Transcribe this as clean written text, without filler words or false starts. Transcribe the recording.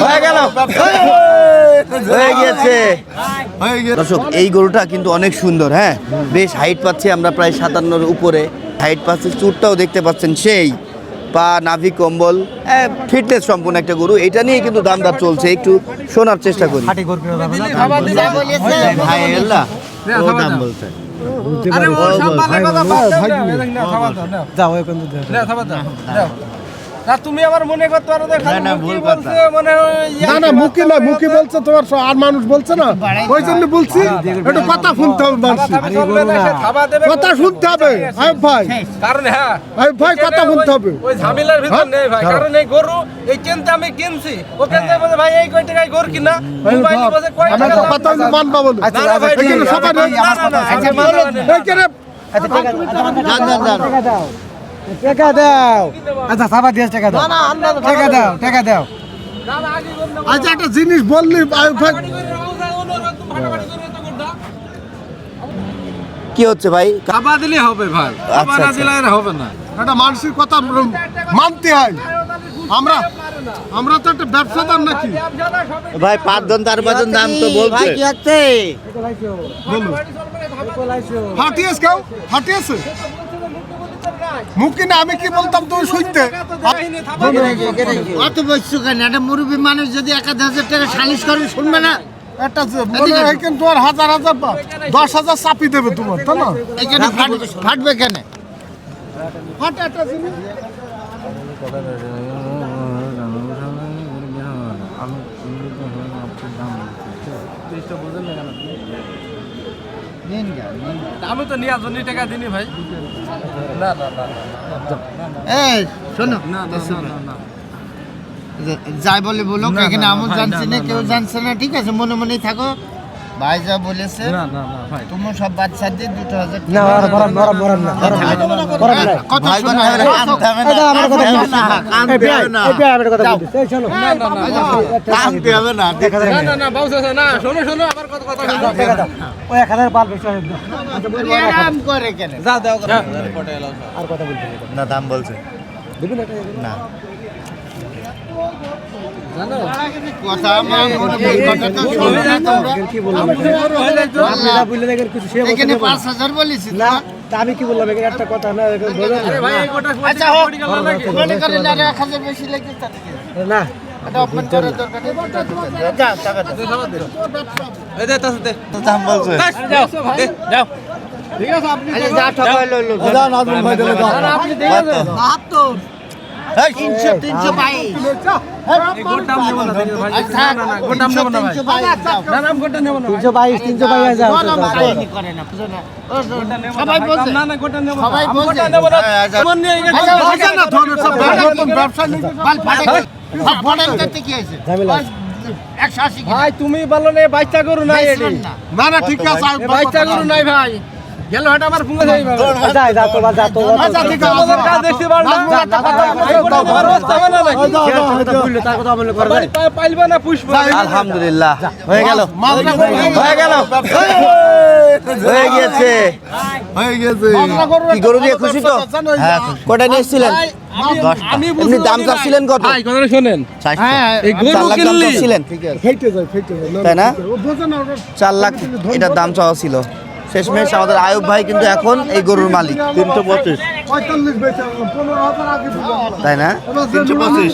হয়ে গেল, হয়ে গেছে। দর্শক, এই গরুটা কিন্তু অনেক সুন্দর। হ্যাঁ, বেশ হাইট পাচ্ছি আমরা, প্রায় 57-র উপরে হাইট পাচ্ছি। চুটটাও দেখতে পাচ্ছেন সেই, পা নাভি কম্বল, ফিটনেস সম্পূর্ণ একটা গরু। এটা নিয়ে কিন্তু দাম দর চলছে, একটু শোনার চেষ্টা করি। ভাই এল্লা ও দাম বলছে। তুমি আমার মনে করতে পারো না মুখি না, মুখি বলছে তোমার আর মানুষ বলছে না, ওই জন্য বলছি একটু কথা শুনতে হবে, কথা শুনতে হবে ভাই, কারণ হ্যাঁ ভাই কথা শুনতে হবে। ওই ঝামেলার ভিতর নেই ভাই, কারণ এই গরু এই কিনতে আমি কিনছি, ও কিনতে বলে ভাই এই কয় টাকায় গরু কিনা, মোবাইলে বলে কয় টাকা কথা মানবা বলে এখানে সবাই টাকা দাও, আচ্ছা সাবা দিয়ে টাকা দাও, টাকা দাও, টাকা দাও। আচ্ছা একটা জিনিস বললি কি হচ্ছে ভাই? কাবা দিলে হবে ভাই, কাবা না দিলে হবে না। একটা মানুষের কথা মানতে হয়। আমরা তো একটা ব্যবসাদার নাকি ভাই? 5 তার 5 দাম তো বলছে। কি হচ্ছে? ফাটিয়েছ কেউ ফাটিয়েছে মুখি না, আমি কি বলতাম তুমি শুনতে। অত বসছো কেন? একটা মুরব্বী মানুষ যদি 1000 টাকা সালিশ করে শুনবে না? একটা তোমার 1000 10,000 চাপি দেবে তোমার, তাই না? এখানে ফাটবে কেন? ফাটে একটা জিনিস। আমি তো নিয়ে আসনি টাকা দিনি ভাই। না না না এই শোনো, যাই বলে বলো, এখানে আমল জানছে না, কেউ জানছে না, ঠিক আছে? মনে মনেই থাকো। ভাই যা বলেছে তুমি সব বাচ্চা দিয়ে 2,000 না বরাম বরাম বরাম না কথা শোনো, এটা আমার কথা বলছিস না, এটা আমার কথা বলছিস। এই শোনো, না না না কামতে হবে না, না না বাউস আছে না, শোনো শোনো আমার কথা শোনো। ওই 1000 পাল বেশি হবে। আরাম করে কেন? যা দাও আর কথা বলতে না দাম বলছে দিবি না না। কথা আমার কথা তো শোনো না তোমরা। কি বললাম? আল্লাহ বললে দেখেন কিছু সে এখানে 5,000 বলেছি না, না। তা আমি কি বললাম? এখানে একটা কথা না, এখন বলো আরে ভাই এই গোটা আচ্ছা হোক, মনে করেন আর 1,000 বেশি লাগে তাতে কি? না। এটা অপমান করার দরকার নেই। যা টাকা দাও। এই দে তাস দে দাম বলছে। যাও দে যাও। ঠিক আছে আপনি আচ্ছা যা টাকা লইলো দাও নাজমুল ভাই দিলে দাও। আপনি দিয়ে দেন। 72 300 322 এই গোটা নেব না ভাই। আচ্ছা না না গোটা নেব না ভাই। 322 দাও। না না গোটা নেব না ভাই। 322 যাও। গরম কাহিনী করে না, বুঝো না? সবাই বলছে না না গোটা নেব না। সবাই আমি বলছে। গোটা নেব না। মন নিয়ে এই আচ্ছা, বুঝে না ধরে সব ব্যবসা নিয়ে বাল ফাটে ফাটের করতে কি আছে? ঝামেলা। 180 কি? ভাই তুমি বলো না বাচ্চা গরু নাই এডি। না না ঠিক আছে। বাচ্চা গরু নাই ভাই। গেল হাট আমার পুঙ্গে যাই ভাই। যা তো যা তো। আচ্ছা ঠিক আছে আমাদের কাজ দেখতে পার না। তোমার অবস্থা হবে না নাকি? তার কথা বলে করবে। বাড়ি পাইলবা না পুষবা। আলহামদুলিল্লাহ হয়ে গেল, হয়ে গেল, হয়ে গেছে, হয়ে গেছে। কি গরু দিয়ে খুশি তো? হ্যাঁ কটা নিয়ে এসেছিলেন? আমি এমনি দাম চাচ্ছিলেন কত? ভাই কথাটা শুনেন। হ্যাঁ এই গরু 4 লাখ দাম কিনলি চাচ্ছিলেন, ফেটে যায় ফেটে যায়। তাই না? ও বোঝে না ওটা 4 লাখ এটার দাম চাওয়া ছিল। শেষমেশ আমাদের আয়ুব ভাই কিন্তু এখন এই গরুর মালিক। 325, 45 বেচে 15,000 আগে দিলাম। তাই না? 325